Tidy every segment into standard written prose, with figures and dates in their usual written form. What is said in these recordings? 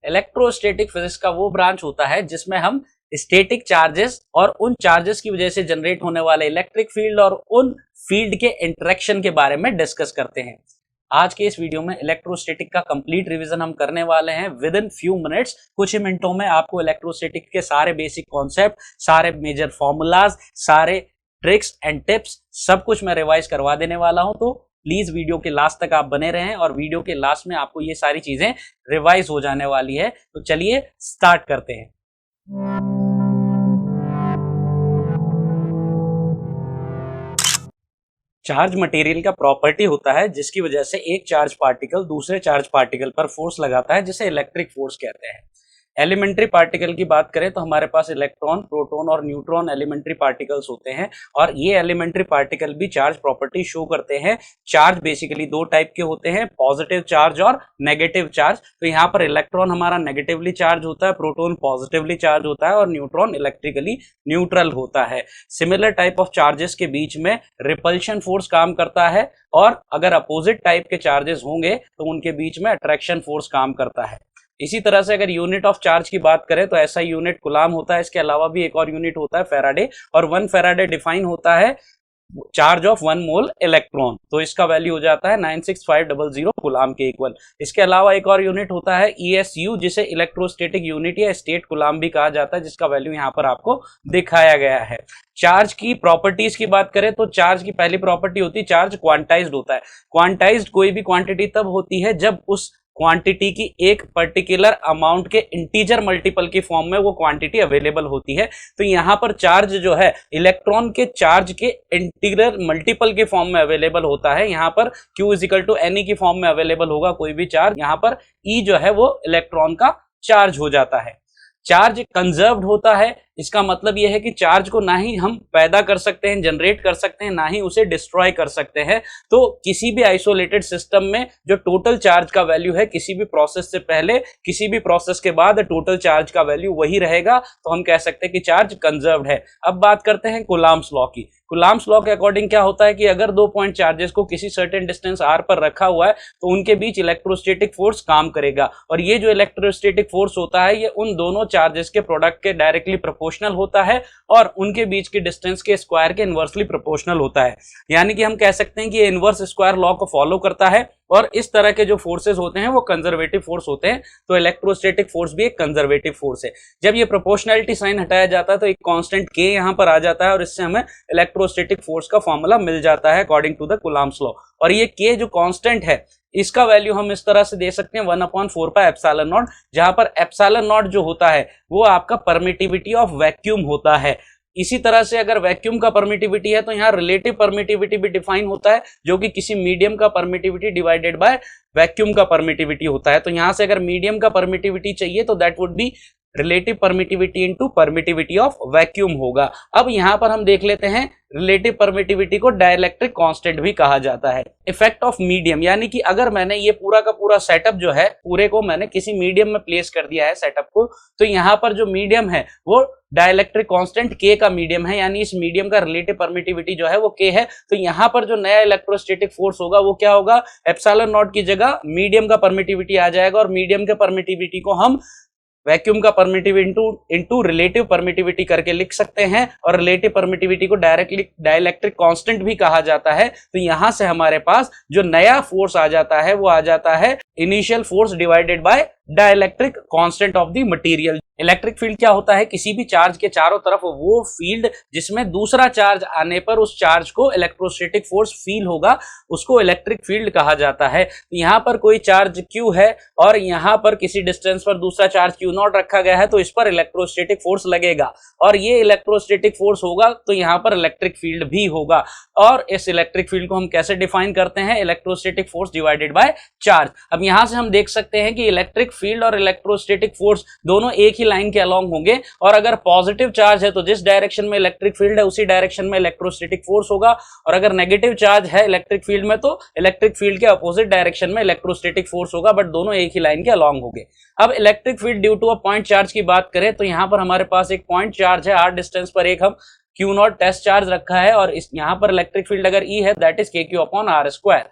Electrostatic physics का वो branch होता है जिसमें हम स्टैटिक चार्जेस और उन चार्जेस की वजह से जनरेट होने वाले इलेक्ट्रिक फील्ड और उन फील्ड के इंटरेक्शन के बारे में डिस्कस करते हैं। आज के इस वीडियो में इलेक्ट्रोस्टैटिक का कंप्लीट रिवीजन हम करने वाले हैं विद इन फ्यू मिनट्स। कुछ ही मिनटों में आपको इलेक्ट्रोस्टैटिक के सारे बेसिक कॉन्सेप्ट, सारे मेजर फॉर्मूलाज, सारे ट्रिक्स एंड टिप्स सब कुछ मैं रिवाइज करवा देने वाला हूं। तो प्लीज वीडियो के लास्ट तक आप बने रहें और वीडियो के लास्ट में आपको ये सारी चीजें रिवाइज हो जाने वाली है। तो चलिए स्टार्ट करते हैं। चार्ज मटेरियल का प्रॉपर्टी होता है जिसकी वजह से एक चार्ज पार्टिकल दूसरे चार्ज पार्टिकल पर फोर्स लगाता है, जिसे इलेक्ट्रिक फोर्स कहते हैं। एलिमेंट्री पार्टिकल की बात करें तो हमारे पास इलेक्ट्रॉन, प्रोटॉन और न्यूट्रॉन एलिमेंट्री पार्टिकल्स होते हैं और ये एलिमेंट्री पार्टिकल भी चार्ज प्रॉपर्टी शो करते हैं। चार्ज बेसिकली दो टाइप के होते हैं, पॉजिटिव चार्ज और नेगेटिव चार्ज। तो यहाँ पर इलेक्ट्रॉन हमारा नेगेटिवली चार्ज होता है, प्रोटॉन पॉजिटिवली चार्ज होता है और न्यूट्रॉन इलेक्ट्रिकली न्यूट्रल होता है। सिमिलर टाइप ऑफ चार्जेस के बीच में रिपल्शन फोर्स काम करता है और अगर अपोजिट टाइप के चार्जेस होंगे तो उनके बीच में अट्रैक्शन फोर्स काम करता है। इसी तरह से अगर यूनिट ऑफ चार्ज की बात करें तो ऐसा यूनिट कूलाम होता है। इसके अलावा भी एक और यूनिट होता है फैराडे, और 1 फैराडे डिफाइन होता है चार्ज ऑफ 1 मोल इलेक्ट्रॉन। तो इसका वैल्यू हो जाता है 96500 कूलाम के इक्वल। इसके अलावा एक और यूनिट होता है ESU, जिसे इलेक्ट्रोस्टैटिक यूनिट या स्टेट कूलाम भी कहा जाता है, जिसका वैल्यू यहाँ पर आपको दिखाया गया है। चार्ज की प्रॉपर्टीज की बात करें तो चार्ज की पहली प्रॉपर्टी होती है चार्ज क्वांटाइज्ड होता है। क्वांटाइज्ड कोई भी क्वांटिटी तब होती है जब उस क्वांटिटी की एक पर्टिकुलर अमाउंट के इंटीजर मल्टीपल की फॉर्म में वो क्वांटिटी अवेलेबल होती है। तो यहाँ पर चार्ज जो है इलेक्ट्रॉन के चार्ज के इंटीजर मल्टीपल के फॉर्म में अवेलेबल होता है। यहाँ पर Q = NE की फॉर्म में अवेलेबल होगा कोई भी चार्ज। यहाँ पर E जो है वो इलेक्ट्रॉन का चार्ज हो जाता है। चार्ज कंजर्व्ड होता है, इसका मतलब यह है कि चार्ज को ना ही हम पैदा कर सकते हैं, जनरेट कर सकते हैं, ना ही उसे डिस्ट्रॉय कर सकते हैं। तो किसी भी आइसोलेटेड सिस्टम में जो टोटल चार्ज का वैल्यू है, किसी भी प्रोसेस से पहले किसी भी प्रोसेस के बाद टोटल चार्ज का वैल्यू वही रहेगा। तो हम कह सकते हैं कि चार्ज कंजर्व्ड है। अब बात करते हैं कूलाम्स लॉ की। कूलाम्स लॉ के अकॉर्डिंग क्या होता है कि अगर 2 पॉइंट चार्जेस को किसी सर्टेन डिस्टेंस r पर रखा हुआ है तो उनके बीच इलेक्ट्रोस्टैटिक फोर्स काम करेगा, और ये जो इलेक्ट्रोस्टैटिक फोर्स होता है ये उन दोनों चार्जेस के प्रोडक्ट के डायरेक्टली प्रोपोर्शनल होता है और उनके बीच की डिस्टेंस के स्क्वायर के इनवर्सली प्रोपोर्शनल होता है। यानी कि हम कह सकते हैं कि ये इनवर्स स्क्वायर लॉ को फॉलो करता है और इस तरह के जो फोर्सेस होते हैं वो कंजर्वेटिव फोर्स होते हैं। तो इलेक्ट्रोस्टैटिक फोर्स भी एक कंजर्वेटिव फोर्स है। जब ये प्रोपोर्शनैलिटी साइन हटाया जाता है तो एक कांस्टेंट k यहाँ पर आ जाता है और इससे हमें इलेक्ट्रोस्टैटिक फोर्स का फॉर्मूला मिल जाता है according to the Coulomb's law. और ये k जो कांस्टेंट है इसका वैल्यू हम इस तरह से दे सकते हैं 1/4πε0, जहां पर ε0 जो होता है वो आपका परमिटिविटी ऑफ वैक्यूम होता है। इसी तरह से अगर वैक्यूम का परमिटिविटी है तो यहाँ रिलेटिव परमिटिविटी भी डिफाइन होता है, जो कि किसी मीडियम का परमिटिविटी डिवाइडेड बाय वैक्यूम का परमिटिविटी होता है। तो यहाँ से अगर मीडियम का परमिटिविटी चाहिए तो that would be relative permittivity into permittivity of vacuum होगा। अब यहाँ पर हम देख लेते हैं रिलेटिव परमिटिविटी को डाइलेक्ट्रिक कांस्टेंट भी कहा जाता है। इफेक्ट ऑफ मीडियम, यानी कि अगर मैंने ये पूरा का पूरा सेटअप जो है पूरे को मैंने किसी मीडियम में प्लेस कर दिया है सेटअप को, तो यहाँ पर जो मीडियम है वो डाइलेक्ट्रिक कांस्टेंट k का मीडियम है, यानी इस मीडियम का रिलेटिव परमिटिविटी जो है वो k है। तो यहाँ पर जो नया इलेक्ट्रोस्टैटिक फोर्स होगा वो क्या होगा, ε0 की जगह मीडियम का परमिटिविटी आ जाएगा और मीडियम के परमिटिविटी को हम वैक्यूम का परमिटिविटी इनटू रिलेटिव परमिटिविटी करके लिख सकते हैं और रिलेटिव परमिटिविटी को डायरेक्टली डाइलेक्ट्रिक कांस्टेंट भी कहा जाता है। तो यहां से हमारे पास जो नया फोर्स आ जाता है वो आ जाता है initial force divided by dielectric constant of the material. Electric field क्या होता है, किसी भी चार्ज के चारों तरफ वो फील्ड जिसमें दूसरा चार्ज आने पर उस चार्ज को इलेक्ट्रोस्टैटिक फोर्स फील होगा, उसको इलेक्ट्रिक फील्ड कहा जाता है। तो यहाँ पर कोई चार्ज Q है और यहाँ पर किसी डिस्टेंस पर दूसरा चार्ज Q0 रखा गया है, तो इस पर इलेक्ट्रोस्टैटिक फोर्स लगेगा और ये इलेक्ट्रोस्टैटिक फोर्स होगा तो यहाँ पर इलेक्ट्रिक फील्ड भी होगा। और इस इलेक्ट्रिक फील्ड को हम कैसे डिफाइन करते हैं, electrostatic force divided by charge. अब यहाँ से हम देख सकते हैं कि इलेक्ट्रिक फील्ड और इलेक्ट्रोस्टैटिक फोर्स दोनों एक ही लाइन के अलोंग होंगे, और अगर पॉजिटिव चार्ज है तो जिस डायरेक्शन में इलेक्ट्रिक फील्ड है उसी डायरेक्शन में इलेक्ट्रोस्टैटिक फोर्स होगा, और अगर नेगेटिव चार्ज है इलेक्ट्रिक फील्ड में तो इलेक्ट्रिक फील्ड के अपोजिट डायरेक्शन में इलेक्ट्रोस्टैटिक फोर्स होगा, बट दोनों एक ही लाइन के अलोंग होंगे। अब electric field due to a point charge की बात करें तो यहाँ पर हमारे पास एक पॉइंट चार्ज है, r डिस्टेंस पर एक हम Q0 टेस्ट चार्ज रखा है, और इस यहाँ पर इलेक्ट्रिक फील्ड अगर E है दैट इज KQ/r²।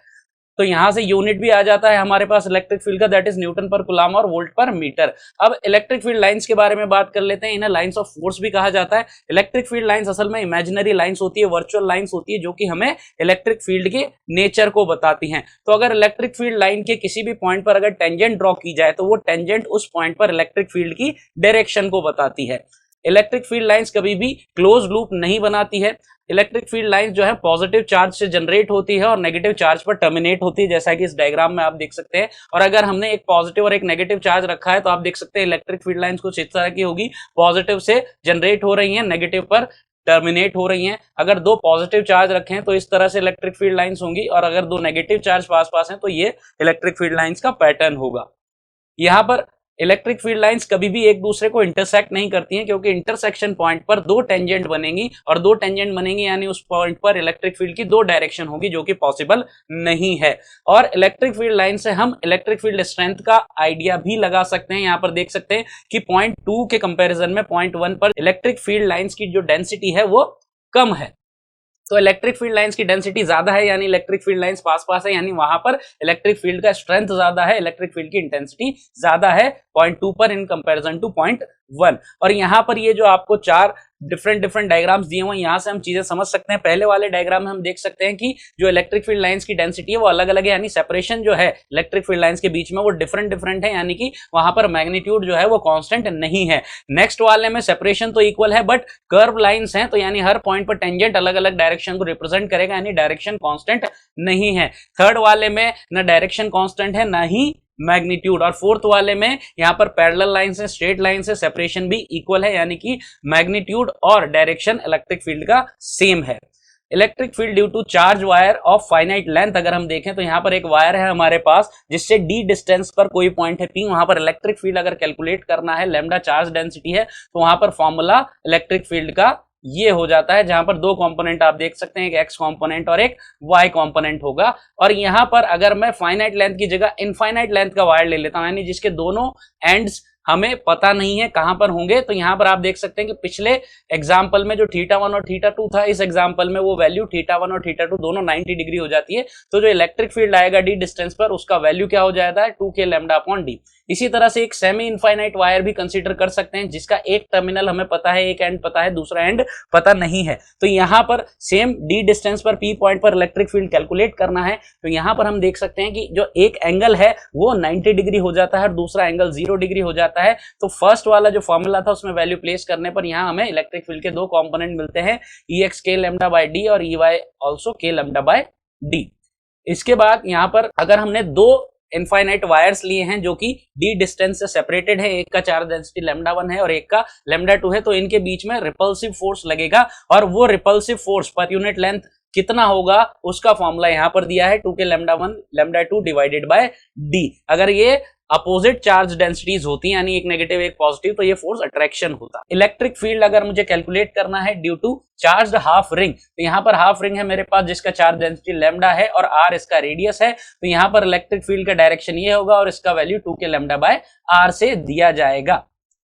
तो यहां से यूनिट भी आ जाता है हमारे पास इलेक्ट्रिक फील्ड का, दैट इज न्यूटन पर कूलम और वोल्ट पर मीटर। अब इलेक्ट्रिक फील्ड लाइंस के बारे में बात कर लेते हैं। इन्हें लाइंस ऑफ फोर्स भी कहा जाता है। इलेक्ट्रिक फील्ड लाइंस असल में इमेजिनरी लाइंस होती है, वर्चुअल लाइंस होती है, जो कि हमें इलेक्ट्रिक फील्ड के नेचर को बताती हैं। तो अगर इलेक्ट्रिक फील्ड लाइन के किसी भी पॉइंट पर अगर टेंजेंट ड्रॉ की जाए तो वो टेंजेंट उस पॉइंट पर इलेक्ट्रिक फील्ड की डायरेक्शन को बताती है। इलेक्ट्रिक फील्ड लाइंस कभी भी क्लोज लूप नहीं बनाती है। इलेक्ट्रिक फील्ड लाइंस जो है पॉजिटिव चार्ज से जनरेट होती है और नेगेटिव चार्ज पर टर्मिनेट होती है, जैसा कि इस डायग्राम में आप देख सकते हैं। और अगर हमने एक पॉजिटिव और एक नेगेटिव चार्ज रखा है तो आप देख सकते हैं इलेक्ट्रिक फील्ड लाइंस कुछ इस तरह की होगी, पॉजिटिव से जनरेट हो रही है, नेगेटिव पर टर्मिनेट हो रही हैं। अगर दो पॉजिटिव चार्ज रखें तो इस तरह से इलेक्ट्रिक फील्ड लाइंस होंगी, और अगर दो नेगेटिव चार्ज पास हैं तो ये इलेक्ट्रिक फील्ड लाइंस का पैटर्न होगा। यहाँ पर इलेक्ट्रिक फील्ड लाइंस कभी भी एक दूसरे को इंटरसेक्ट नहीं करती हैं, क्योंकि इंटरसेक्शन पॉइंट पर दो टेंजेंट बनेंगी, और दो टेंजेंट बनेंगी यानी उस पॉइंट पर इलेक्ट्रिक फील्ड की दो डायरेक्शन होगी, जो कि पॉसिबल नहीं है। और इलेक्ट्रिक फील्ड लाइन से हम इलेक्ट्रिक फील्ड स्ट्रेंथ का आइडिया भी लगा सकते हैं। यहाँ पर देख सकते हैं कि पॉइंट 2 के कंपेरिजन में पॉइंट 1 पर इलेक्ट्रिक फील्ड लाइंस की जो डेंसिटी है वो कम है। तो इलेक्ट्रिक फील्ड लाइंस की डेंसिटी ज्यादा है, यानी इलेक्ट्रिक फील्ड लाइंस पास है, यानी वहां पर इलेक्ट्रिक फील्ड का स्ट्रेंथ ज्यादा है, इलेक्ट्रिक फील्ड की इंटेंसिटी ज्यादा है पॉइंट 2 पर इन कंपैरिजन टू पॉइंट 1। और यहाँ पर ये जो आपको 4 डिफरेंट डायग्राम्स दिए हुए हैं, यहाँ से हम चीजें समझ सकते हैं। पहले वाले डायग्राम में हम देख सकते हैं कि जो इलेक्ट्रिक फील्ड लाइंस की डेंसिटी है वो अलग अलग है, यानी सेपरेशन जो है इलेक्ट्रिक फील्ड लाइंस के बीच में वो डिफरेंट है, यानी कि वहां पर मैग्नीट्यूड जो है वो कांस्टेंट नहीं है। नेक्स्ट वाले में सेपरेशन तो इक्वल है बट कर्व लाइंस हैं, तो यानी हर पॉइंट पर टेंजेंट अलग अलग डायरेक्शन को रिप्रेजेंट करेगा, यानी डायरेक्शन कांस्टेंट नहीं है। थर्ड वाले में ना डायरेक्शन कांस्टेंट है ना ही मैग्नीट्यूड, और फोर्थ वाले में यहाँ पर पैरेलल लाइन से स्ट्रेट लाइन से सेपरेशन भी इक्वल है, यानी कि मैग्नीट्यूड और डायरेक्शन इलेक्ट्रिक फील्ड का सेम है। Electric field due to charge wire of finite length, अगर हम देखें तो यहाँ पर एक वायर है हमारे पास जिससे डी डिस्टेंस पर कोई पॉइंट है P, वहां पर इलेक्ट्रिक फील्ड अगर कैलकुलेट करना है, लैम्डा चार्ज डेंसिटी है, तो वहां पर फॉर्मूला इलेक्ट्रिक फील्ड का ये हो जाता है, जहां पर दो कंपोनेंट आप देख सकते हैं, एक एक्स कंपोनेंट और एक वाई कंपोनेंट होगा। और यहां पर अगर मैं फाइनाइट लेंथ की जगह इनफाइनाइट लेंथ का वायर ले लेता हूं, यानी जिसके दोनों एंड्स हमें पता नहीं है कहां पर होंगे, तो यहां पर आप देख सकते हैं कि पिछले एग्जाम्पल में जो θ1 और θ2 था, इस एग्जाम्पल में वो वैल्यू θ1 और θ2 दोनों 90 डिग्री हो जाती है। तो जो इलेक्ट्रिक फील्ड आएगा डी डिस्टेंस पर, उसका वैल्यू क्या हो जाता है 2k लैम्डा अपॉन डी। इसी तरह से एक सेमी इनफाइनाइट वायर भी कंसीडर कर सकते हैं, जिसका एक टर्मिनल हमें पता है, एक एंड पता है, दूसरा एंड पता नहीं है। तो यहां पर सेम डी डिस्टेंस पर P पॉइंट पर इलेक्ट्रिक फील्ड कैलकुलेट करना है, तो यहां पर हम देख सकते हैं कि जो एक एंगल है वो 90 डिग्री हो जाता है और दूसरा एंगल 0 डिग्री हो जाता है। तो फर्स्ट वाला जो फॉर्मूला था उसमें वैल्यू प्लेस करने पर यहां हमें इलेक्ट्रिक फील्ड के दो कंपोनेंट मिलते हैं, Ex k lambda by D और Ey also k lambda by D. इसके बाद यहां पर अगर हमने दो इनफाइनाइट वायर्स लिए हैं जो कि डी डिस्टेंस से सेपरेटेड है, एक का चार्ज डेंसिटी लैम्डा 1 है और एक का लैम्डा 2 है, तो इनके बीच में रिपल्सिव फोर्स लगेगा, और वो repulsive force per unit length कितना होगा उसका फॉर्मूला यहां पर दिया है 2k lambda 1 lambda 2 divided by D. अगर ये अपोजिट चार्ज डेंसिटीज होती हैं, यानी एक नेगेटिव एक पॉजिटिव, तो ये फोर्स अट्रैक्शन होता। इलेक्ट्रिक फील्ड अगर मुझे कैलकुलेट करना है due to charged half ring, तो यहाँ पर हाफ रिंग है मेरे पास जिसका चार्ज डेंसिटी लैम्डा है और r इसका रेडियस है, तो यहाँ पर इलेक्ट्रिक फील्ड का डायरेक्शन ये होगा और इसका value 2k lambda by r से दिया जाएगा।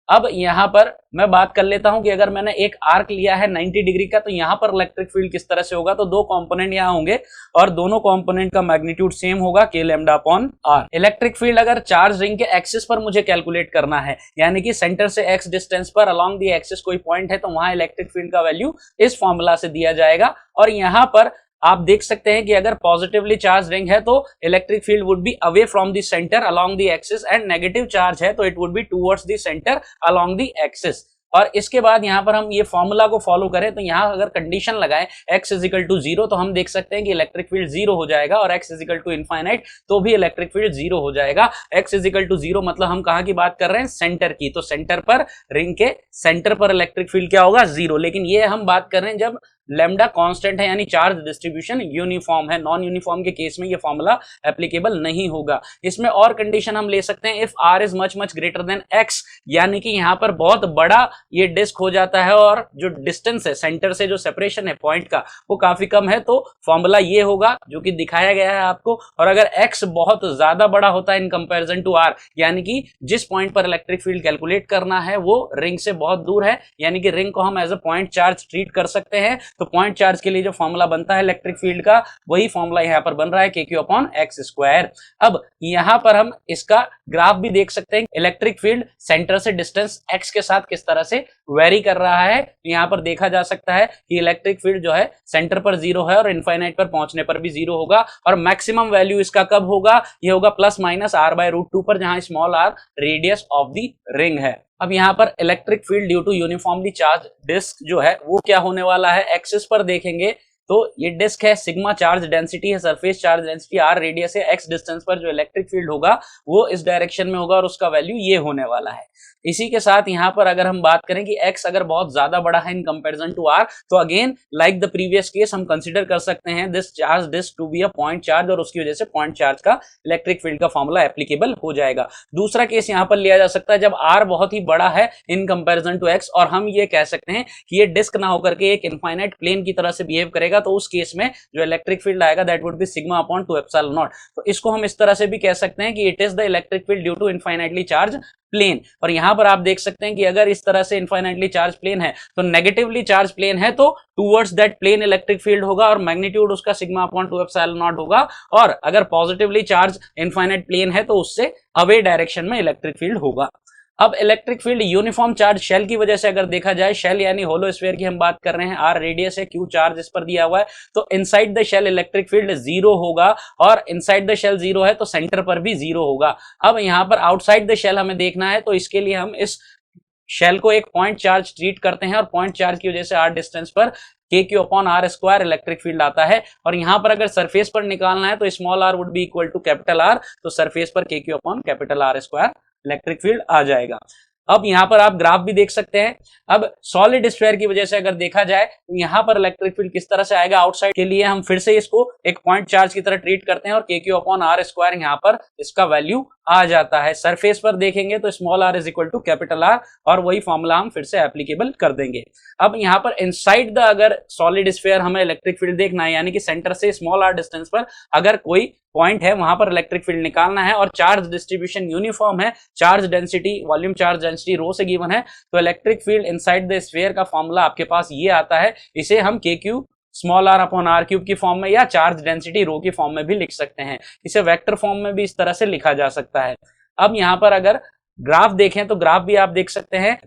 अब यहां पर मैं बात कर लेता हूं कि अगर मैंने एक आर्क लिया है 90 डिग्री का, तो यहां पर इलेक्ट्रिक फील्ड किस तरह से होगा। तो दो कंपोनेंट यहां होंगे और दोनों कंपोनेंट का मैग्नीट्यूड सेम होगा k lambda upon r। Electric field अगर चार्ज रिंग के एक्सिस पर मुझे कैलकुलेट करना है, यानी कि सेंटर से x डिस्टेंस पर अलोंग दी एक्सिस कोई पॉइंट है, तो वहां इलेक्ट्रिक फील्ड का वैल्यू इस फॉर्मूला से दिया जाएगा। और यहां पर आप देख सकते हैं कि अगर पॉजिटिवली चार्ज रिंग है तो electric field would be away from the centre along the axis, and negative charge है तो it would be towards the centre along the axis. और इसके बाद यहां पर हम ये फॉर्मूला को फॉलो करें, तो यहां अगर कंडीशन लगाएं x इज इक्वल टू 0, तो हम देख सकते हैं कि इलेक्ट्रिक फील्ड 0 हो जाएगा, और x is equal to infinite तो भी इलेक्ट्रिक फील्ड 0 हो जाएगा। x इज इक्वल टू 0 मतलब हम कहां की बात कर रहे हैं, सेंटर की, तो सेंटर पर रिंग के सेंटर पर इलेक्ट्रिक फील्ड क्या होगा 0। लेकिन ये हम बात कर रहे हैं जब लैम्डा कांस्टेंट है, यानी चार्ज डिस्ट्रीब्यूशन यूनिफॉर्म है। नॉन यूनिफॉर्म के केस में ये फॉर्मूला एप्लीकेबल नहीं होगा। इसमें और कंडीशन हम ले सकते हैं, if r is much greater than x, यानी कि यहाँ पर बहुत बड़ा ये डिस्क हो जाता है और जो डिस्टेंस है सेंटर से, जो सेपरेशन है पॉइंट का, वो काफी कम है, तो फॉर्मूला ये होगा जो कि दिखाया गया है आपको। और अगर x बहुत ज्यादा बड़ा होता है इन कंपेरिजन टू r, यानी कि जिस पॉइंट पर इलेक्ट्रिक फील्ड कैलकुलेट करना है वो रिंग से बहुत दूर है, यानी कि रिंग को हम as a point charge treat कर सकते हैं, तो पॉइंट चार्ज के लिए जो फॉर्मूला बनता है इलेक्ट्रिक फील्ड का, वही फॉर्मूला यहाँ पर बन रहा है kq/x²। अब यहाँ पर हम इसका ग्राफ भी देख सकते हैं, इलेक्ट्रिक फील्ड सेंटर से डिस्टेंस x के साथ किस तरह से वेरी कर रहा है। यहाँ पर देखा जा सकता है कि इलेक्ट्रिक फील्ड जो है सेंटर पर 0 है और इनफाइनाइट पर पहुंचने पर भी 0 होगा, और मैक्सिमम वैल्यू इसका कब होगा, ये होगा ±r/√2 पर, जहां small r radius of the ring है। अब यहाँ पर electric field due to uniformly charge disc जो है वो क्या होने वाला है, एक्सिस पर देखेंगे तो ये डिस्क है, सिग्मा चार्ज डेंसिटी है, surface charge density r radius है, x डिस्टेंस पर जो इलेक्ट्रिक फील्ड होगा वो इस डायरेक्शन में होगा और उसका वैल्यू ये होने वाला है। इसी के साथ यहाँ पर अगर हम बात करें कि x अगर बहुत ज्यादा बड़ा है इन कंपैरिजन टू r, तो again like the previous case हम कंसीडर कर सकते हैं this charge disc to be a point charge, और उसकी वजह से पॉइंट चार्ज का इलेक्ट्रिक फील्ड का फॉर्मूला एप्लीकेबल हो जाएगा। दूसरा केस यहाँ पर लिया जा सकता है जब r बहुत ही बड़ा है इन कंपैरिजन टू x, और हम ये कह सकते हैं कि ये डिस्क ना होकर के एक इनफाइनाइट प्लेन की तरह से बिहेव करेगा, तो उस केस में जो इलेक्ट्रिक फील्ड आएगा दैट वुड बी σ/2ε0। तो इसको हम इस तरह से भी कह सकते हैं कि it is the electric field due to infinitely charge plane. और यहां पर आप देख सकते हैं कि अगर इस तरह से इनफाइनाइटली चार्ज प्लेन है तो नेगेटिवली चार्ज प्लेन है तो towards that plane electric field होगा और मैग्नीट्यूड उसका σ/2ε0 होगा, और अगर पॉजिटिवली चार्ज इनफाइनाइट प्लेन है तो उससे अवे डायरेक्शन में इलेक्ट्रिक फील्ड होगा। अब electric field uniform charge shell की वजह से अगर देखा जाए, शेल यानी होलो स्फीयर की हम बात कर रहे हैं, r रेडियस है, q चार्ज इस पर दिया हुआ है, तो inside the shell electric field 0 होगा, और इनसाइड द शेल 0 है तो सेंटर पर भी 0 होगा। अब यहाँ पर आउटसाइड द शेल हमें देखना है, तो इसके लिए हम इस शेल को एक पॉइंट चार्ज ट्रीट करते हैं, और पॉइंट चार्ज की वजह से r डिस्टेंस पर kq/r² इलेक्ट्रिक फील्ड आता है। और यहां पर अगर सरफेस पर निकालना है तो small r would be equal to capital R, तो सरफेस पर kq/R² इलेक्ट्रिक फील्ड आ जाएगा। अब यहां पर आप ग्राफ भी देख सकते हैं। अब सॉलिड स्फीयर की वजह से अगर देखा जाए तो यहां पर इलेक्ट्रिक फील्ड किस तरह से आएगा, आउटसाइड के लिए हम फिर से इसको एक पॉइंट चार्ज की तरह ट्रीट करते हैं और kq/r² यहां पर इसका वैल्यू आ जाता है। सरफेस पर देखेंगे तो small r is equal to capital R, और वही फॉर्मूला हम फिर से एप्लीकेबल कर देंगे। अब यहां पर इनसाइड द अगर सॉलिड स्फीयर हमें इलेक्ट्रिक फील्ड देखना है, यानी कि सेंटर से स्मॉल r डिस्टेंस पर अगर कोई पॉइंट है वहां पर इलेक्ट्रिक फील्ड निकालना है और चार्ज डिस्ट्रीब्यूशन यूनिफॉर्म है, charge density volume charge density rho से गिवन है, तो electric field inside the sphere का फॉर्मूला आपके पास ये आता है। इसे हम kq/r³ की फॉर्म में या चार्ज डेंसिटी रो की फॉर्म में भी लिख सकते हैं। इसे वेक्टर फॉर्म में भी इस तरह से लिखा जा सकता है। अब यहाँ पर अगर ग्राफ देखें तो ग्राफ भी आप देख सकते हैं।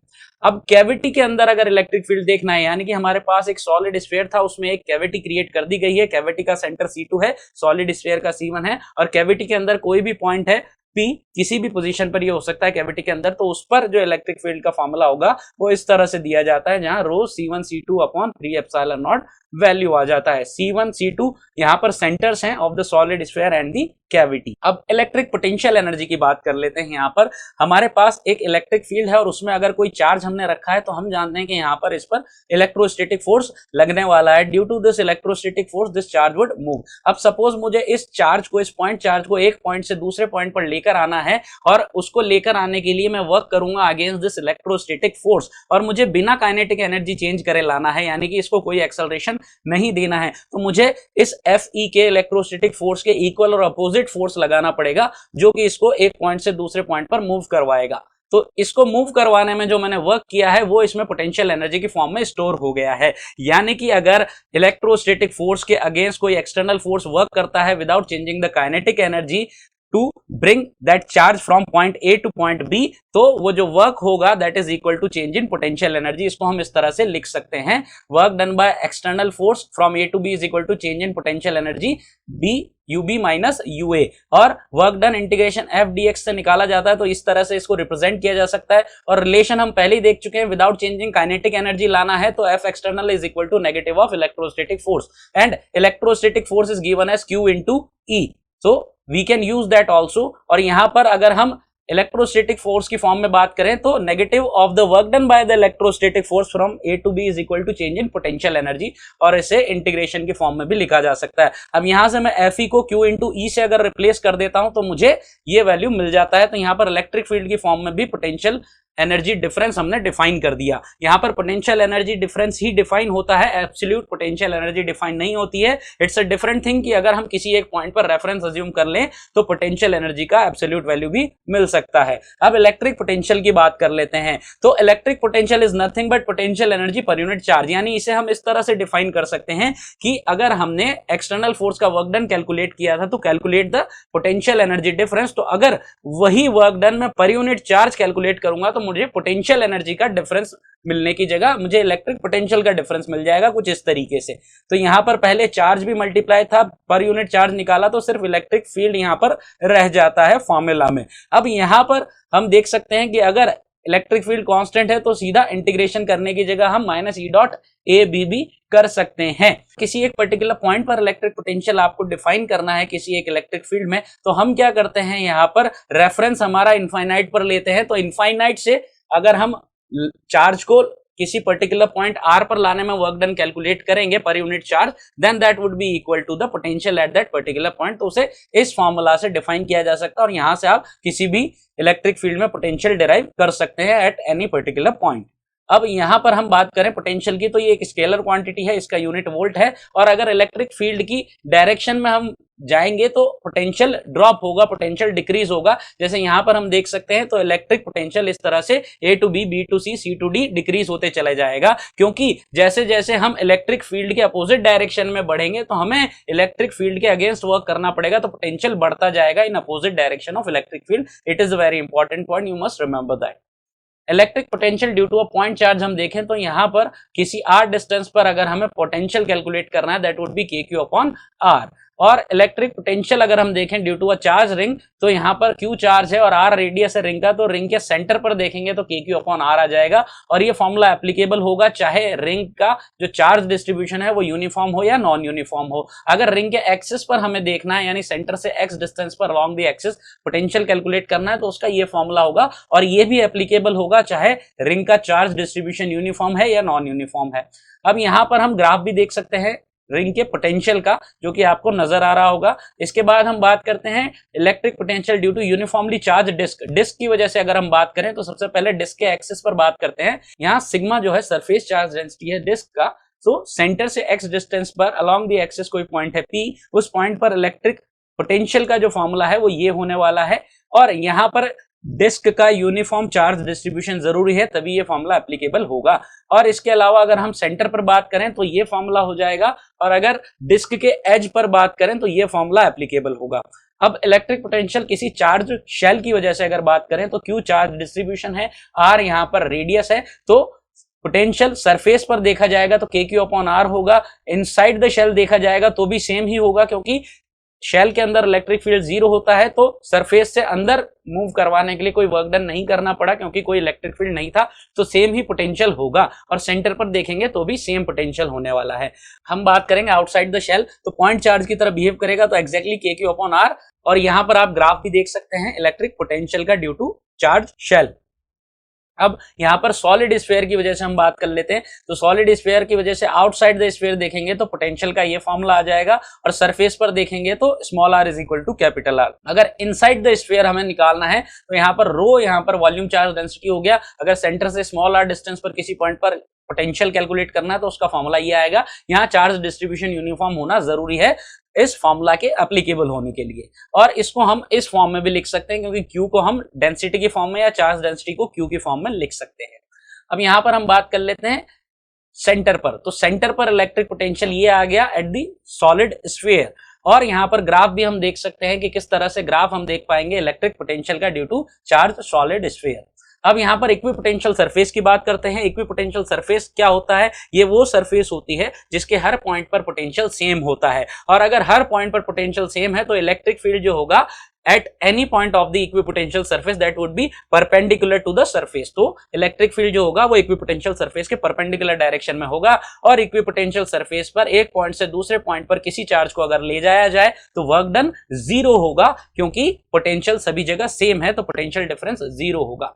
अब कैविटी के अंदर अगर इलेक्ट्रिक फील्ड देखना है, यानी कि हमारे पास एक सॉलिड स्फीयर था, उसमें एक कैविटी क्रिएट कर दी गई है, कैविटी का सेंटर C2 है, सॉलिड स्फीयर का C1 है, और कैविटी के अंदर कोई भी पॉइंट है P, किसी भी पोजीशन पर ये हो सकता है कैविटी के अंदर, तो उस पर जो इलेक्ट्रिक फील्ड का फॉर्मूला होगा वो इस तरह से दिया जाता है, जहां रो C1C2/3ε0 वैल्यू आ जाता है। C1 C2 यहाँ पर सेंटर्स हैं of the solid sphere and the cavity. अब इलेक्ट्रिक पोटेंशियल एनर्जी की बात कर लेते हैं। यहाँ पर हमारे पास एक इलेक्ट्रिक फील्ड है और उसमें अगर कोई चार्ज हमने रखा है तो हम जानते हैं कि यहाँ पर इस पर इलेक्ट्रोस्टैटिक फोर्स लगने वाला है। Due to this electrostatic force this charge would move. अब सपोज मुझे इस चार्ज को, इस पॉइंट चार्ज को एक पॉइंट से दूसरे पॉइंट पर लेकर आना है, और उसको लेकर आने के लिए मैं वर्क करूंगा अगेंस्ट दिस इलेक्ट्रोस्टैटिक फोर्स, और मुझे बिना काइनेटिक एनर्जी चेंज करे लाना है, यानी कि इसको कोई एक्सेलरेशन नहीं देना है, तो मुझे इस Fe के इलेक्ट्रोस्टैटिक फोर्स के इक्वल और अपोजिट फोर्स लगाना पड़ेगा, जो कि इसको एक पॉइंट से दूसरे पॉइंट पर मूव करवाएगा। तो इसको मूव करवाने में जो मैंने वर्क किया है वो इसमें पोटेंशियल एनर्जी की फॉर्म में स्टोर हो गया है। यानी कि अगर इलेक्ट्रोस्टैटिक फोर्स के अगेंस्ट कोई एक्सटर्नल फोर्स वर्क करता है without changing the kinetic energy to bring that charge from point A to point B, तो वो जो वर्क होगा that is equal to change in potential energy. इसको हम इस तरह से लिख सकते हैं, work done by external force from A to B is equal to change in potential energy B UB minus UA, और work done integration F dx से निकाला जाता है, तो इस तरह से इसको रिप्रेजेंट किया जा सकता है। और रिलेशन हम पहले ही देख चुके हैं, विदाउट चेंजिंग काइनेटिक एनर्जी लाना है तो F external is equal to negative of electrostatic force, and electrostatic force is given as Q into E, so we can use that also। और यहां पर अगर हम इलेक्ट्रोस्टैटिक फोर्स की फॉर्म में बात करें तो negative of the work done by the electrostatic force from A to B is equal to change in potential energy, और इसे इंटीग्रेशन की फॉर्म में भी लिखा जा सकता है। अब यहां से मैं Fe को Q into E से अगर रिप्लेस कर देता हूं तो मुझे ये वैल्यू मिल जाता है। तो यहां पर इलेक्ट्रिक फील्ड की फॉर्म में भी पोटेंशियल एनर्जी डिफरेंस हमने डिफाइन कर दिया। यहां पर पोटेंशियल एनर्जी डिफरेंस ही डिफाइन होता है, एब्सोल्यूट पोटेंशियल एनर्जी डिफाइन नहीं होती है। इट्स अ डिफरेंट थिंग कि अगर हम किसी एक पॉइंट पर रेफरेंस अज्यूम कर लें तो पोटेंशियल एनर्जी का एब्सोल्यूट वैल्यू भी मिल सकता है। अब इलेक्ट्रिक पोटेंशियल की बात कर लेते हैं। तो electric potential is nothing but potential energy पर यूनिट चार्ज, यानी इसे हम इस तरह से डिफाइन कर सकते हैं कि अगर हमने एक्सटर्नल फोर्स का वर्क डन कैलकुलेट किया था तो calculate the potential energy difference, तो अगर वही वर्क डन मैं पर यूनिट चार्ज कैलकुलेट करूंगा तो मुझे पोटेंशियल एनर्जी का डिफरेंस मिलने की जगह मुझे इलेक्ट्रिक पोटेंशियल का डिफरेंस मिल जाएगा कुछ इस तरीके से। तो यहां पर पहले चार्ज भी मल्टीप्लाई था, पर यूनिट चार्ज निकाला तो सिर्फ इलेक्ट्रिक फील्ड यहां पर रह जाता है फॉर्मूला में। अब यहां पर हम देख सकते हैं कि अगर इलेक्ट्रिक फील्ड कांस्टेंट है तो सीधा इंटीग्रेशन करने की जगह हम minus E dot A B भी कर सकते हैं। किसी एक पर्टिकुलर पॉइंट पर इलेक्ट्रिक पोटेंशियल आपको डिफाइन करना है किसी एक इलेक्ट्रिक फील्ड में, तो हम क्या करते हैं, यहाँ पर रेफरेंस हमारा इनफाइनाइट पर लेते हैं। तो इनफाइनाइट से अगर हम चार्ज को किसी पर्टिकुलर पॉइंट आर पर लाने में वर्क डन कैलकुलेट करेंगे per unit charge, then that would be equal to the potential at that particular point. तो उसे इस फॉर्मूला से डिफाइन किया जा सकता है और यहां से आप किसी भी इलेक्ट्रिक फील्ड में पोटेंशियल डिराइव कर सकते हैं एट एनी पर्टिकुलर पॉइंट। अब यहां पर हम बात करें पोटेंशियल की, तो ये एक स्केलर क्वांटिटी है, इसका यूनिट वोल्ट है, और अगर इलेक्ट्रिक फील्ड की डायरेक्शन में हम जाएंगे तो पोटेंशियल ड्रॉप होगा, पोटेंशियल डिक्रीज होगा। जैसे यहां पर हम देख सकते हैं तो इलेक्ट्रिक पोटेंशियल इस तरह से A to B, B to C, C to D decrease होते चले जाएगा, क्योंकि जैसे जैसे हम इलेक्ट्रिक फील्ड के अपोजिट डायरेक्शन में बढ़ेंगे तो हमें इलेक्ट्रिक फील्ड के अगेंस्ट वर्क करना पड़ेगा, तो पोटेंशियल बढ़ता जाएगा in opposite direction of electric field. It is a very important point, you must remember that. Electric potential due to a point charge हम देखें तो यहां पर किसी आर डिस्टेंस पर अगर हमें पोटेंशियल कैलकुलेट करना है that would be K Q upon R. और इलेक्ट्रिक पोटेंशियल अगर हम देखें due to a charge ring, तो यहां पर क्यू चार्ज है और आर रेडियस है रिंग का, तो रिंग के सेंटर पर देखेंगे तो के क्यू अपॉन आर आ जाएगा। और ये फॉर्मूला एप्लीकेबल होगा चाहे रिंग का जो चार्ज डिस्ट्रीब्यूशन है वो यूनिफॉर्म हो या नॉन यूनिफॉर्म हो। अगर रिंग के एक्सिस पर हमें देखना है, यानी सेंटर से एक्स डिस्टेंस पर along the axis potential calculate करना है, तो उसका ये फॉर्मूला होगा। और ये भी एप्लीकेबल होगा चाहे रिंग का चार्ज डिस्ट्रीब्यूशन यूनिफॉर्म है या नॉन यूनिफॉर्म है। अब यहां पर हम ग्राफ भी देख सकते हैं रिंग के पोटेंशियल का, जो कि आपको नजर आ रहा होगा। इसके बाद हम बात करते हैं electric potential due to uniformly charge disc. Disc की वजह से अगर हम बात करें तो सबसे पहले डिस्क के एक्सिस पर बात करते हैं। यहाँ सिग्मा जो है सरफेस चार्ज डेंसिटी है डिस्क का, तो सेंटर से एक्स डिस्टेंस पर अलोंग द एक्सिस कोई पॉइंट है पी, उस पॉइंट पर इलेक्ट्रिक पोटेंशियल का जो फॉर्मूला है वो ये होने वाला है। और यहाँ पर डिस्क का यूनिफॉर्म चार्ज डिस्ट्रीब्यूशन जरूरी है, तभी ये फॉर्मूला एप्लीकेबल होगा। और इसके अलावा अगर हम सेंटर पर बात करें तो ये फॉर्मूला हो जाएगा, और अगर डिस्क के एज पर बात करें तो ये फॉर्मूला एप्लीकेबल होगा। अब इलेक्ट्रिक पोटेंशियल किसी चार्ज शेल की वजह से अगर बात करें तो क्यू चार्ज डिस्ट्रीब्यूशन है, आर यहाँ पर रेडियस है, तो पोटेंशियल सरफेस पर देखा जाएगा तो के क्यू अपॉन आर होगा। इनसाइड द शेल देखा जाएगा तो भी सेम ही होगा, क्योंकि शेल के अंदर इलेक्ट्रिक फील्ड जीरो होता है, तो सरफेस से अंदर मूव करवाने के लिए कोई वर्क डन नहीं करना पड़ा क्योंकि कोई इलेक्ट्रिक फील्ड नहीं था, तो सेम ही पोटेंशियल होगा। और सेंटर पर देखेंगे तो भी सेम पोटेंशियल होने वाला है। हम बात करेंगे आउटसाइड द शेल, तो पॉइंट चार्ज की तरह बिहेव करेगा तो एक्जैक्टली के क्यू अपॉन आर। और यहां पर आप ग्राफ भी देख सकते हैं इलेक्ट्रिक पोटेंशियल का ड्यू टू चार्ज शेल। अब यहां पर सॉलिड स्फीयर की वजह से हम बात कर लेते हैं, तो सॉलिड स्फीयर की वजह से आउटसाइड द स्फीयर देखेंगे तो पोटेंशियल का ये फॉर्मूला आ जाएगा, और सरफेस पर देखेंगे तो small R is equal to capital R. अगर इनसाइड द स्फीयर हमें निकालना है तो यहाँ पर रो, यहाँ पर वॉल्यूम चार्ज डेंसिटी हो गया। अगर सेंटर से स्मॉल आर डिस्टेंस पर किसी पॉइंट पर पोटेंशियल कैलकुलेट करना है तो उसका फॉर्मूला ये आएगा। यहाँ चार्ज डिस्ट्रीब्यूशन यूनिफॉर्म होना जरूरी है इस फॉर्मूला के एप्लीकेबल होने के लिए, और इसको हम इस फॉर्म में भी लिख सकते हैं, क्योंकि क्यू को हम डेंसिटी की फॉर्म में या चार्ज डेंसिटी को क्यू की फॉर्म में लिख सकते हैं। अब यहां पर हम बात कर लेते हैं सेंटर पर, तो सेंटर पर इलेक्ट्रिक पोटेंशियल ये आ गया एट दी सॉलिड स्फीयर। और यहां पर ग्राफ भी हम देख सकते हैं कि किस तरह से ग्राफ हम देख पाएंगे इलेक्ट्रिक पोटेंशियल का due to charge solid sphere. अब यहां पर इक्विपोटेंशियल सरफेस की बात करते हैं। इक्विपोटेंशियल सरफेस क्या होता है? ये वो सरफेस होती है जिसके हर पॉइंट पर पोटेंशियल सेम होता है, और अगर हर पॉइंट पर पोटेंशियल सेम है तो इलेक्ट्रिक फील्ड जो होगा at any point of the equipotential surface that would be perpendicular to the surface। तो इलेक्ट्रिक फील्ड जो होगा वो इक्विपोटेंशियल सरफेस के परपेंडिकुलर डायरेक्शन में होगा, और इक्विपोटेंशियल सरफेस पर एक पॉइंट से दूसरे पॉइंट पर किसी चार्ज को अगर ले जाया जाए तो वर्क डन जीरो होगा, क्योंकि पोटेंशियल सभी जगह सेम है, तो पोटेंशियल डिफरेंस जीरो होगा।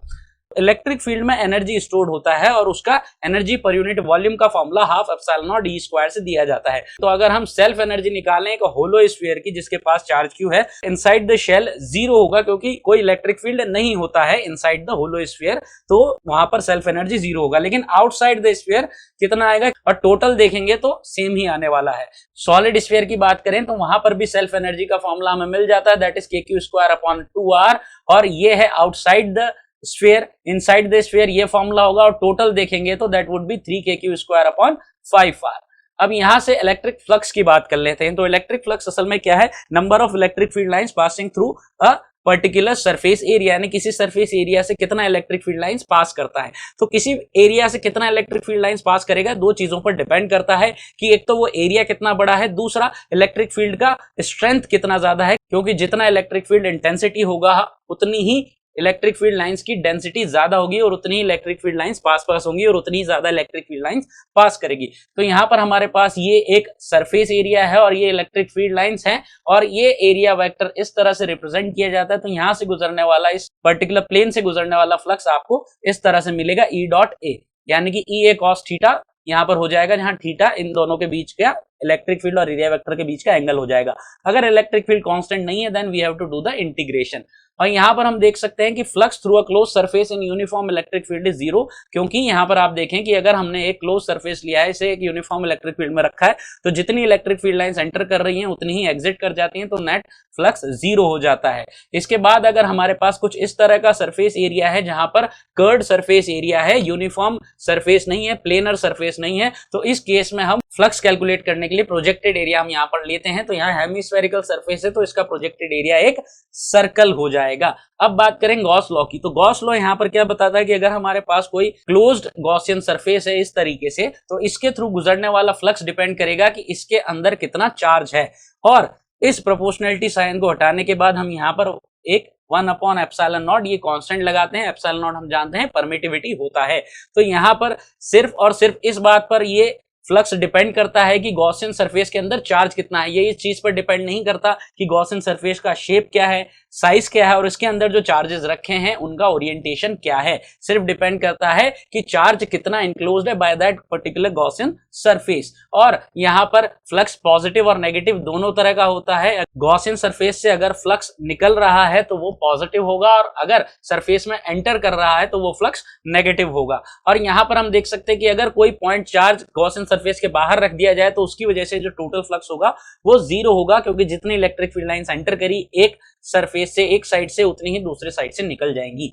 इलेक्ट्रिक फील्ड में एनर्जी स्टोर्ड होता है और उसका एनर्जी पर यूनिट वॉल्यूम का formula half epsilon not E square से दिया जाता है। तो अगर हम सेल्फ एनर्जी निकालें एक होलो स्फीयर की जिसके पास चार्ज क्यू है, इनसाइड द शेल जीरो होगा क्योंकि कोई इलेक्ट्रिक फील्ड नहीं होता है इनसाइड द होलो स्फीयर, तो वहां पर सेल्फ एनर्जी जीरो होगा। लेकिन आउटसाइड द स्फीयर कितना आएगा और टोटल देखेंगे तो सेम ही आने वाला है। सॉलिड स्फीयर की बात करें तो वहां पर भी सेल्फ एनर्जी का फॉर्मूला हमें मिल जाता है, दैट इज के क्यू स्क्वायर अपॉन 2r, और ये है outside the sphere. Inside the sphere ये फॉर्मूला होगा और टोटल देखेंगे तो that would B 3kq square upon 5r। अब यहां से इलेक्ट्रिक फ्लक्स की बात कर लेते हैं। तो इलेक्ट्रिक फ्लक्स असल में क्या है, number of electric field lines passing through a particular surface area, यानी किसी सरफेस एरिया से कितना इलेक्ट्रिक फील्ड लाइंस पास करता है। तो किसी एरिया से कितना इलेक्ट्रिक फील्ड लाइंस पास करेगा दो चीजों पर डिपेंड करता है कि एक तो वो एरिया कितना बड़ा है, दूसरा इलेक्ट्रिक फील्ड का स्ट्रेंथ कितना ज्यादा है, क्योंकि जितना इलेक्ट्रिक फील्ड इंटेंसिटी होगा उतनी ही इलेक्ट्रिक फील्ड लाइंस की डेंसिटी ज्यादा होगी और उतनी ही इलेक्ट्रिक फील्ड लाइंस पास होंगी और उतनी ही ज्यादा इलेक्ट्रिक फील्ड लाइंस पास करेगी। तो यहाँ पर हमारे पास ये एक सरफेस एरिया है और ये इलेक्ट्रिक फील्ड लाइंस हैं और ये एरिया वेक्टर इस तरह से रिप्रेजेंट किया जाता है। तो यहाँ से गुजरने वाला, इस पर्टिकुलर प्लेन से गुजरने वाला फ्लक्स आपको इस तरह से मिलेगा ई डॉट ए, यानी कि ई ए कॉस थीटा यहाँ पर हो जाएगा, जहां थीटा इन दोनों के बीच का इलेक्ट्रिक फील्ड और एरिया वेक्टर के बीच का एंगल हो जाएगा। अगर इलेक्ट्रिक फील्ड कांस्टेंट नहीं है then we have to do the integration. और यहाँ पर हम देख सकते हैं कि flux through a close surface in uniform electric field is zero, क्योंकि यहाँ पर आप देखें कि अगर हमने एक क्लोज सरफेस लिया है, इसे एक यूनिफॉर्म इलेक्ट्रिक फील्ड में रखा है, तो जितनी इलेक्ट्रिक फील्ड लाइंस एंटर कर रही हैं उतनी ही एग्जिट कर जाती हैं, तो नेट फ्लक्स जीरो हो जाता है। इसके बाद अगर हमारे पास कुछ इस तरह का सरफेस एरिया है जहां पर कर्व्ड सरफेस एरिया है, यूनिफॉर्म सरफेस नहीं है, प्लेनर सरफेस नहीं है, तो इस केस में हम फ्लक्स कैलकुलेट करने के लिए प्रोजेक्टेड एरिया हम यहाँ पर लेते हैं। तो यहाँ हेमिस्फेरिकल सरफेस है तो इसका प्रोजेक्टेड एरिया एक सर्कल हो जाएगा। अब बात करें गॉस लॉ की, तो गॉस लॉ यहाँ पर क्या बताता है कि अगर हमारे पास कोई क्लोज्ड गॉसियन सरफेस है इस तरीके से, तो इसके थ्रू गुजरने वाला फ्लक्स डिपेंड करेगा कि इसके अंदर कितना चार्ज है। और इस प्रोपोर्शनलिटी साइन को हटाने के बाद हम यहाँ पर एक 1 अपॉन एप्सिलॉन नॉट ये कांस्टेंट लगाते हैं। एप्सिलॉन नॉट हम जानते हैं परमिटिविटी होता है। तो यहाँ पर सिर्फ और सिर्फ इस बात पर ये फ्लक्स डिपेंड करता है कि गॉसियन सरफेस के अंदर चार्ज कितना है। ये इस चीज पर डिपेंड नहीं करता कि गॉसियन सरफेस का शेप क्या है, साइज क्या है और इसके अंदर जो चार्जेस रखे हैं उनका ओरिएंटेशन क्या है। सिर्फ डिपेंड करता है कि चार्ज कितना इंक्लोज्ड है by that particular Gaussian surface. और यहाँ पर फ्लक्स पॉजिटिव और नेगेटिव दोनों तरह का होता है। गॉसियन सरफेस से अगर फ्लक्स निकल रहा है तो वो पॉजिटिव होगा और अगर सरफेस में एंटर कर रहा है तो वो फ्लक्स नेगेटिव होगा। और यहाँ पर हम देख सकते हैं कि अगर कोई पॉइंट चार्ज गॉसियन सरफेस के बाहर रख दिया जाए तो उसकी वजह से जो टोटल फ्लक्स होगा वो जीरो होगा, क्योंकि जितनी इलेक्ट्रिक फील्ड लाइंस एंटर करी एक सरफेस से, एक साइड से, उतनी ही दूसरे साइड से निकल जाएंगी।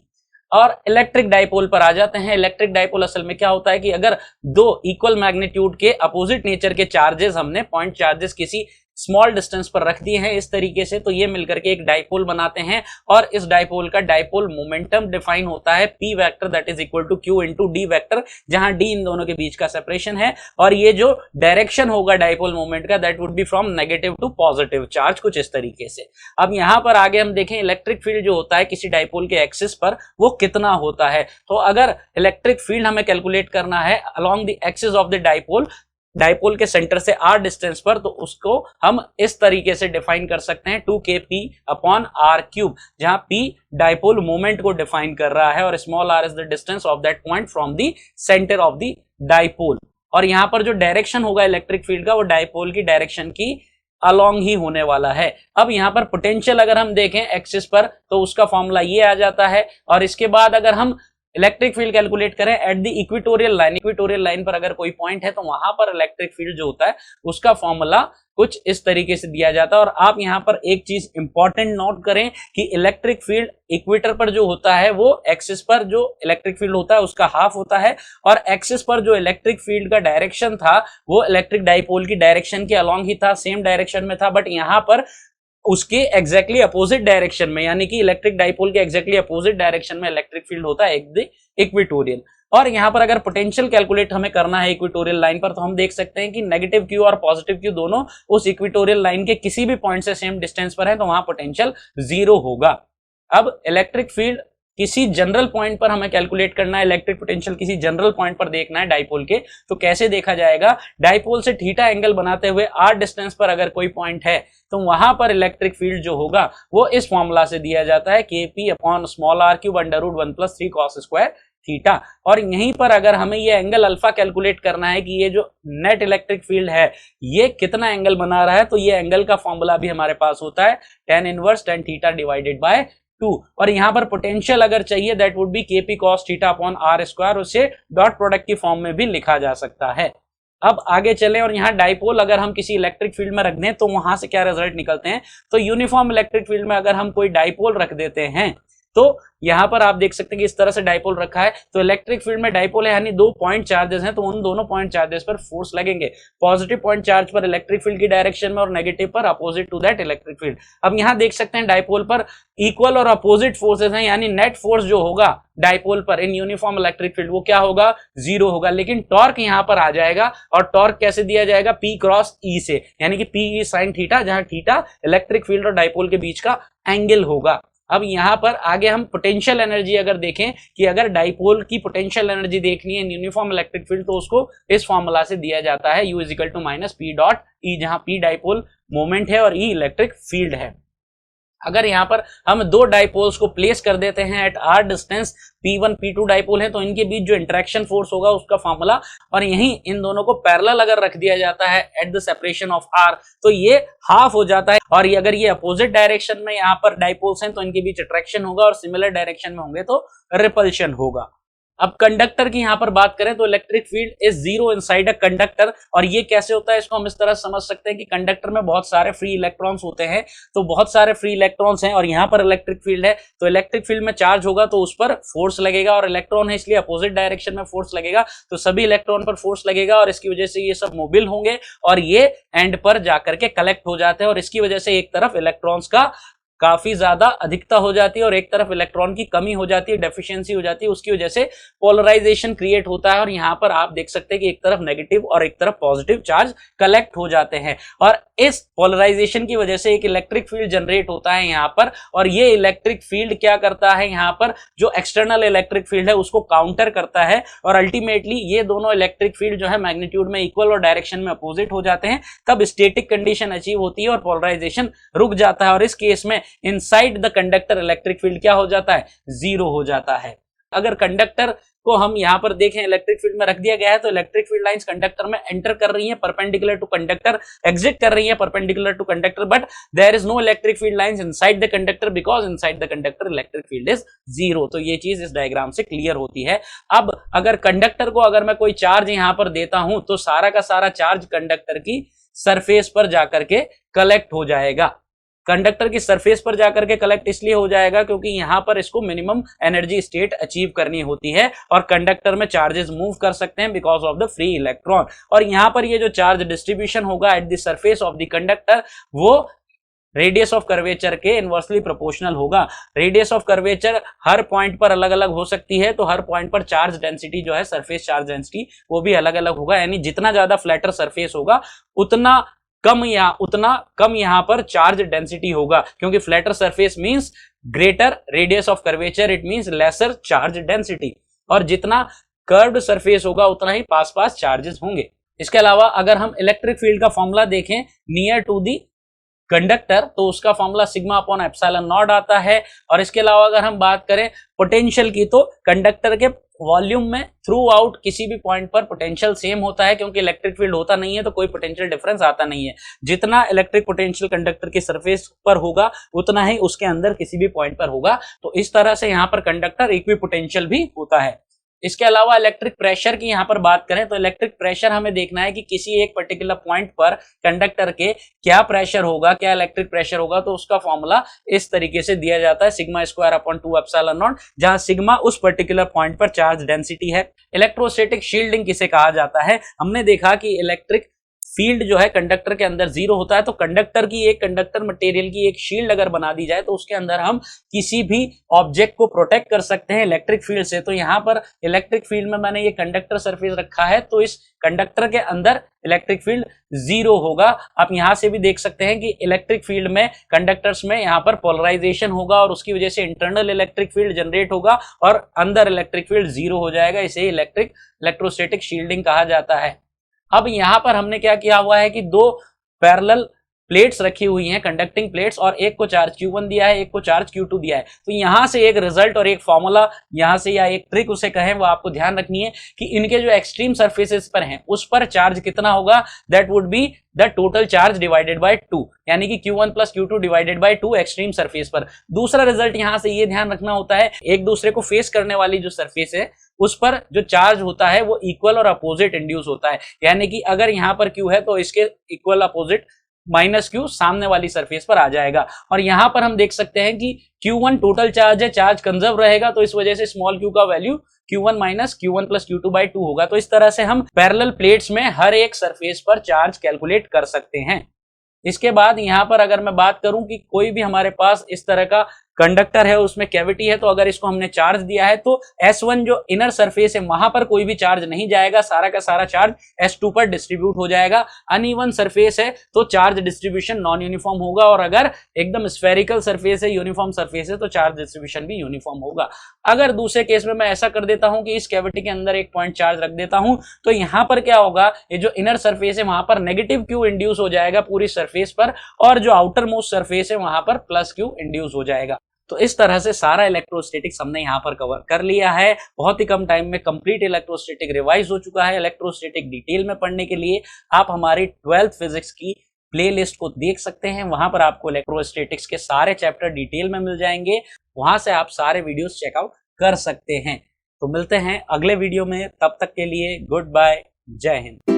और इलेक्ट्रिक डाइपोल पर आ जाते हैं। इलेक्ट्रिक डाइपोल असल में क्या होता है कि अगर दो इक्वल मैग्नीट्यूड के अपोजिट नेचर के चार्जेस, हमने पॉइंट चार्जेस किसी स्मॉल डिस्टेंस पर रख दिए हैं इस तरीके से, तो ये मिलकर के एक डाइपोल बनाते हैं और इस डाइपोल का डाइपोल मोमेंटम डिफाइन होता है p vector that is equal to q into d vector, जहां d इन दोनों के बीच का सेपरेशन है। और ये जो डायरेक्शन होगा डाइपोल मोमेंट का that would be from negative to positive charge, कुछ इस तरीके से। अब यहां पर आगे हम देखें इलेक्ट्रिक फील्ड जो होता है किसी डाइपोल के एक्सिस पर वो कितना होता है। तो अगर इलेक्ट्रिक फील्ड हमें कैलकुलेट करना है along the axis of the dipole के सेंटर से r डिस्टेंस पर, तो उसको हम इस तरीके से डिफाइन कर सकते हैं 2kp अपॉन r क्यूब, जहां p डाइपोल मोमेंट को डिफाइन कर रहा है और small r is the distance of that point from the centre of the dipole. और यहां पर जो डायरेक्शन होगा इलेक्ट्रिक फील्ड का वो डाइपोल की डायरेक्शन की अलोंग ही होने वाला है। अब यहाँ पर पोटेंशियल अगर हम देखें एक्सिस पर तो उसका फॉर्मूला ये आ जाता है। और इसके बाद अगर हम इलेक्ट्रिक फील्ड कैलकुलेट करें एट द इक्वेटोरियल लाइन पर अगर कोई पॉइंट है तो वहां पर इलेक्ट्रिक फील्ड जो होता है उसका फॉर्मूला कुछ इस तरीके से दिया जाता है। और आप यहाँ पर एक चीज इंपॉर्टेंट नोट करें कि इलेक्ट्रिक फील्ड इक्वेटर पर जो होता है वो एक्सिस पर जो इलेक्ट्रिक फील्ड होता है उसका हाफ होता है, और एक्सिस पर जो इलेक्ट्रिक फील्ड का डायरेक्शन था वो इलेक्ट्रिक डाइपोल की डायरेक्शन के अलोंग ही था, सेम डायरेक्शन में था। बट यहाँ पर उसके एग्जैक्टली अपोजिट डायरेक्शन में, यानी कि इलेक्ट्रिक डाइपोल के एग्जैक्टली अपोजिट डायरेक्शन में इलेक्ट्रिक फील्ड होता है इक्वेटोरियल। और यहाँ पर अगर पोटेंशियल कैलकुलेट हमें करना है इक्वेटोरियल लाइन पर तो हम देख सकते हैं कि नेगेटिव क्यू और पॉजिटिव क्यू दोनों उस इक्वेटोरियल लाइन के किसी भी पॉइंट से सेम डिस्टेंस पर है, तो वहां पोटेंशियल जीरो होगा। अब इलेक्ट्रिक फील्ड किसी जनरल पॉइंट पर हमें कैलकुलेट करना है इलेक्ट्रिक पोटेंशियल, किसी जनरल पॉइंट पर देखना है डाइपोल के, तो कैसे देखा जाएगा, डाइपोल से थीटा एंगल बनाते हुए r डिस्टेंस पर अगर कोई पॉइंट है तो वहां पर इलेक्ट्रिक फील्ड जो होगा वो इस फॉर्मूला से दिया जाता है kp upon small r cube under root 1 + 3 cos square theta. और यहीं पर अगर हमें ये एंगल अल्फा कैलकुलेट करना है कि ये जो नेट इलेक्ट्रिक फील्ड है ये कितना एंगल बना रहा है, तो ये एंगल का फॉर्मूला भी हमारे पास होता है tan inverse tan theta divided by 2। और यहां पर पोटेंशियल अगर चाहिए that would B kp cos theta upon r square, उसे डॉट प्रोडक्ट की फॉर्म में भी लिखा जा सकता है। अब आगे चलें और यहाँ डाइपोल अगर हम किसी इलेक्ट्रिक फील्ड में रख दें तो वहां से क्या रिजल्ट निकलते हैं, तो यूनिफॉर्म इलेक्ट्रिक फील्ड में अगर हम कोई डाइपोल रख देते हैं तो यहां पर आप देख सकते हैं कि इस तरह से डाइपोल रखा है, तो इलेक्ट्रिक फील्ड में डाइपोल है यानी 2 पॉइंट चार्जेस हैं, तो उन दोनों पॉइंट चार्जेस पर फोर्स लगेंगे, पॉजिटिव पॉइंट चार्ज पर इलेक्ट्रिक फील्ड की डायरेक्शन में और नेगेटिव पर opposite to that electric field. अब यहां देख सकते हैं डाइपोल पर इक्वल और अपोजिट फोर्सेस हैं, यानी नेट फोर्स जो होगा डाइपोल पर इन यूनिफॉर्म इलेक्ट्रिक फील्ड वो क्या होगा, 0 होगा। लेकिन टॉर्क यहां पर आ जाएगा, और टॉर्क कैसे दिया जाएगा, P क्रॉस E से, यानी कि P sin थीटा, जहां थीटा इलेक्ट्रिक फील्ड और डाइपोल के बीच का एंगल होगा। अब यहां पर आगे हम पोटेंशियल एनर्जी अगर देखें कि अगर डाइपोल की पोटेंशियल एनर्जी देखनी है यूनिफॉर्म इलेक्ट्रिक फील्ड तो उसको इस फॉर्मूला से दिया जाता है U = -P डॉट E, जहां P डाइपोल मोमेंट है और E इलेक्ट्रिक फील्ड है। अगर यहां पर हम 2 डाइपोल्स को प्लेस कर देते हैं eight r distance, P1 P2 dipole है, तो इनके बीच जो इंटरेक्शन फोर्स होगा उसका फॉर्मूला, और यहीं इन दोनों को पैरेलल अगर रख दिया जाता है at the separation of r तो ये हाफ हो जाता है। और ये अगर ये अपोजिट डायरेक्शन में यहाँ पर डाइपोल्स हैं तो इनके बीच अट्रैक्शन होगा, और सिमिलर डायरेक्शन में होंगे तो रिपल्शन होगा। अब कंडक्टर की यहां पर बात करें तो electric field is 0 inside a conductor, और ये कैसे होता है इसको हम इस तरह समझ सकते हैं कि कंडक्टर में बहुत सारे फ्री इलेक्ट्रॉन्स होते हैं, तो बहुत सारे फ्री इलेक्ट्रॉन्स हैं और यहां पर इलेक्ट्रिक फील्ड है, तो इलेक्ट्रिक फील्ड में चार्ज होगा तो उस पर फोर्स लगेगा, और इलेक्ट्रॉन है इसलिए अपोजिट डायरेक्शन में फोर्स लगेगा, तो सभी इलेक्ट्रॉन पर फोर्स लगेगा और इसकी वजह से ये सब मोबिल होंगे और ये एंड पर जाकर के कलेक्ट हो जाते हैं, और इसकी वजह से एक तरफ इलेक्ट्रॉन्स का काफी ज्यादा अधिकता हो जाती है और एक तरफ इलेक्ट्रॉन की कमी हो जाती है, डेफिशिएंसी हो जाती है, उसकी वजह से पोलराइजेशन क्रिएट होता है। और यहाँ पर आप देख सकते हैं कि एक तरफ नेगेटिव और एक तरफ पॉजिटिव चार्ज कलेक्ट हो जाते हैं, और इस पोलराइजेशन की वजह से एक इलेक्ट्रिक फील्ड जनरेट होता है यहाँ पर। और ये इलेक्ट्रिक फील्ड क्या करता है, यहाँ पर जो एक्सटर्नल इलेक्ट्रिक फील्ड है उसको काउंटर करता है, और अल्टीमेटली ये दोनों इलेक्ट्रिक फील्ड जो है मैग्नीट्यूड में इक्वल और डायरेक्शन में अपोजिट हो जाते हैं, तब स्टैटिक कंडीशन अचीव होती है और पोलराइजेशन रुक जाता है, और इस केस में inside the conductor electric field क्या हो जाता है, 0 हो जाता है। अगर कंडक्टर को हम यहां पर देखें इलेक्ट्रिक फील्ड में रख दिया गया है, तो इलेक्ट्रिक फील्ड लाइंस कंडक्टर में एंटर कर रही हैं परपेंडिकुलर टू कंडक्टर, एग्जिट कर रही हैं perpendicular to conductor, but there is no electric field lines inside the conductor because inside the conductor electric field is 0। तो ये चीज इस डायग्राम से क्लियर होती है। अब अगर कंडक्टर को अगर मैं कोई चार्ज यहां पर देता हूं तो सारा का सारा चार्ज कंडक्टर की सरफेस पर जाकर के कलेक्ट हो जाएगा। कंडक्टर की सरफेस पर जाकर के कलेक्ट इसलिए हो जाएगा क्योंकि यहां पर इसको मिनिमम एनर्जी स्टेट अचीव करनी होती है, और कंडक्टर में चार्जेस मूव कर सकते हैं because of the free electron. और यहां पर ये जो चार्ज डिस्ट्रीब्यूशन होगा at the surface of the conductor वो रेडियस ऑफ कर्वेचर के इनवर्सली प्रोपोर्शनल होगा। Radius of curvature her point पर अलग अलग हो सकती है, तो हर पॉइंट पर चार्ज डेंसिटी जो है सरफेस चार्ज डेंसिटी वो भी अलग अलग होगा, यानी जितना ज्यादा फ्लैटर सरफेस होगा उतना कम यहाँ पर चार्ज डेंसिटी होगा, क्योंकि flatter surface means greater radius of curvature, it means lesser charge density, और जितना कर्व्ड सरफेस होगा उतना ही पास पास चार्जेस होंगे। इसके अलावा अगर हम इलेक्ट्रिक फील्ड का फॉर्मूला देखें नियर टू दी कंडक्टर तो उसका formula sigma upon epsilon not आता है। और इसके अलावा अगर हम बात करें पोटेंशियल की तो कंडक्टर के वॉल्यूम में थ्रू आउट किसी भी पॉइंट पर पोटेंशियल सेम होता है, क्योंकि इलेक्ट्रिक फील्ड होता नहीं है तो कोई पोटेंशियल डिफरेंस आता नहीं है। जितना इलेक्ट्रिक पोटेंशियल कंडक्टर की सरफेस पर होगा उतना ही उसके अंदर किसी भी पॉइंट पर होगा, तो इस तरह से यहाँ पर कंडक्टर इक्विपोटेंशियल भी होता है। इसके अलावा इलेक्ट्रिक प्रेशर की यहाँ पर बात करें तो इलेक्ट्रिक प्रेशर हमें देखना है कि किसी एक पर्टिकुलर पॉइंट पर कंडक्टर के क्या प्रेशर होगा, क्या इलेक्ट्रिक प्रेशर होगा, तो उसका फॉर्मूला इस तरीके से दिया जाता है sigma square upon 2 epsilon not, जहां सिग्मा उस पर्टिकुलर पॉइंट पर चार्ज डेंसिटी है। इलेक्ट्रोस्टैटिक शील्डिंग किसे कहा जाता है, हमने देखा कि इलेक्ट्रिक फील्ड जो है कंडक्टर के अंदर जीरो होता है, तो कंडक्टर मटेरियल की एक शील्ड अगर बना दी जाए तो उसके अंदर हम किसी भी ऑब्जेक्ट को प्रोटेक्ट कर सकते हैं इलेक्ट्रिक फील्ड से। तो यहाँ पर इलेक्ट्रिक फील्ड में मैंने ये कंडक्टर सरफेस रखा है, तो इस कंडक्टर के अंदर इलेक्ट्रिक फील्ड जीरो होगा। आप यहां से भी देख सकते हैं कि इलेक्ट्रिक फील्ड में कंडक्टर्स में यहां पर पोलराइजेशन होगा और उसकी वजह से इंटरनल इलेक्ट्रिक फील्ड जनरेट होगा और अंदर इलेक्ट्रिक फील्ड जीरो हो जाएगा। इसे इलेक्ट्रोस्टैटिक शील्डिंग कहा जाता है। अब यहां पर हमने क्या किया हुआ है कि दो पैरेलल प्लेट्स रखी हुई हैं, कंडक्टिंग प्लेट्स, और एक को चार्ज Q1 दिया है, एक को चार्ज Q2 दिया है। तो यहां से एक रिजल्ट और एक फॉर्मूला यहां से या एक ट्रिक उसे कहें वो आपको ध्यान रखनी है कि इनके जो एक्सट्रीम सरफेसेस पर हैं उस पर चार्ज कितना होगा, that would be the total charge divided by 2, यानी कि Q1 plus Q2 divided by 2 extreme surface पर। दूसरा रिजल्ट यहां से ये ध्यान रखना होता है, एक दूसरे को फेस करने वाली जो सरफेस है उस पर जो चार्ज होता है वो इक्वल और अपोजिट इंड्यूस होता है, यानी कि अगर यहां पर Q है तो इसके इक्वल अपोजिट -Q सामने वाली सरफेस पर आ जाएगा। और यहां पर हम देख सकते हैं कि Q1 टोटल चार्ज है, चार्ज कंजर्व रहेगा, तो इस वजह से स्मॉल q का value Q1 minus Q1 plus Q2 by 2 होगा। तो इस तरह से हम पैरेलल प्लेट्स में हर एक सरफेस पर चार्ज कैलकुलेट कर सकते हैं। इसके बाद यहां पर अगर मैं बात करूं कि कोई भी हमारे पास इस तरह का कंडक्टर है, उसमें कैविटी है, तो अगर इसको हमने चार्ज दिया है तो S1 जो इनर सरफेस है वहां पर कोई भी चार्ज नहीं जाएगा, सारा का सारा चार्ज S2 पर डिस्ट्रीब्यूट हो जाएगा। अनइवन सरफेस है तो चार्ज डिस्ट्रीब्यूशन नॉन यूनिफॉर्म होगा, और अगर एकदम स्फेरिकल सरफेस है, यूनिफॉर्म सरफेस है, तो चार्ज डिस्ट्रीब्यूशन भी यूनिफॉर्म होगा। अगर दूसरे केस में मैं ऐसा कर देता हूं कि इस कैविटी के अंदर एक पॉइंट चार्ज रख देता हूं, तो यहां पर क्या होगा, ये जो इनर सरफेस है वहां पर नेगेटिव Q इंड्यूस हो जाएगा पूरी सरफेस पर, और जो आउटर मोस्ट सरफेस है वहां पर प्लस Q इंड्यूस हो जाएगा। तो इस तरह से सारा इलेक्ट्रोस्टैटिक्स हमने यहाँ पर कवर कर लिया है। बहुत ही कम टाइम में कंप्लीट इलेक्ट्रोस्टैटिक रिवाइज हो चुका है। इलेक्ट्रोस्टैटिक डिटेल में पढ़ने के लिए आप हमारी 12th फिजिक्स की प्लेलिस्ट को देख सकते हैं, वहां पर आपको इलेक्ट्रोस्टैटिक्स के सारे चैप्टर डिटेल में मिल जाएंगे, वहां से आप सारे वीडियोस चेकआउट कर सकते हैं। तो मिलते हैं अगले वीडियो में, तब तक के लिए गुड बाय, जय हिंद।